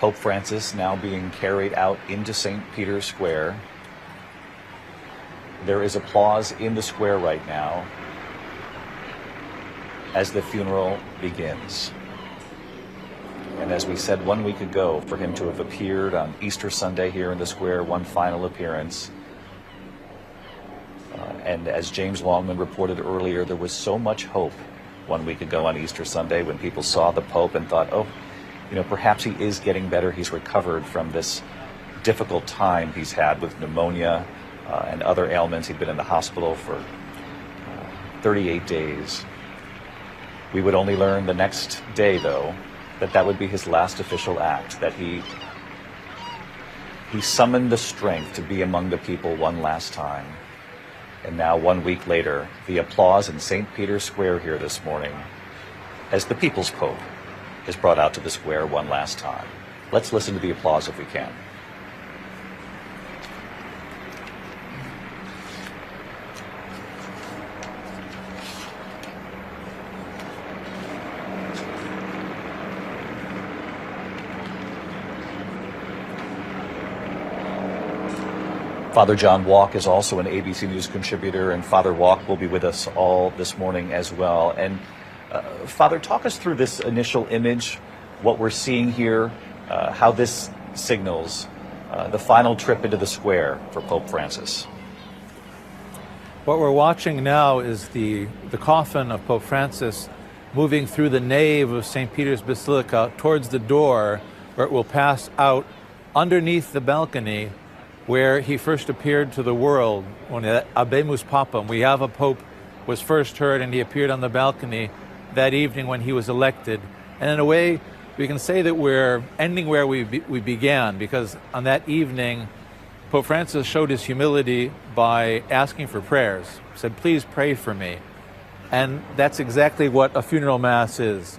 Pope Francis now being carried out into St. Peter's Square. There is applause in the square right now as the funeral begins. And as we said 1 week ago, for him to have appeared on Easter Sunday here in the square, one final appearance. And as James Longman reported earlier, there was so much hope 1 week ago on Easter Sunday when people saw the Pope and thought, oh, perhaps he is getting better. He's recovered from this difficult time he's had with pneumonia and other ailments. He'd been in the hospital for 38 days. We would only learn the next day, though, that would be his last official act, that he summoned the strength to be among the people one last time. And now, 1 week later, the applause in St. Peter's Square here this morning as the People's Pope is brought out to the square one last time. Let's listen to the applause if we can. Father John Walk is also an ABC News contributor, and Father Walk will be with us all this morning as well. And Father, talk us through this initial image, what we're seeing here, how this signals the final trip into the square for Pope Francis. What we're watching now is the coffin of Pope Francis moving through the nave of St. Peter's Basilica towards the door where it will pass out underneath the balcony where he first appeared to the world, when Abemus Papam. We have a Pope was first heard, and he appeared on the balcony that evening when he was elected. And in a way, we can say that we're ending where we began, because on that evening, Pope Francis showed his humility by asking for prayers. He said, please pray for me. And that's exactly what a funeral mass is.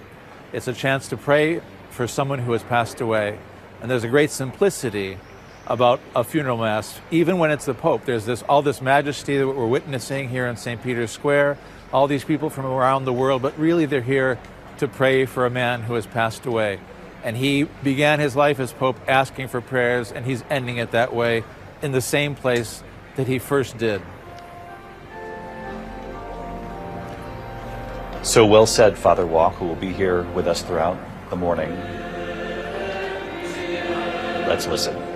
It's a chance to pray for someone who has passed away. And there's a great simplicity about a funeral mass, even when it's the Pope. There's all this majesty that we're witnessing here in St. Peter's Square, all these people from around the world, but really they're here to pray for a man who has passed away. And he began his life as Pope asking for prayers, and he's ending it that way in the same place that he first did. So well said, Father Walk, who will be here with us throughout the morning. Let's listen.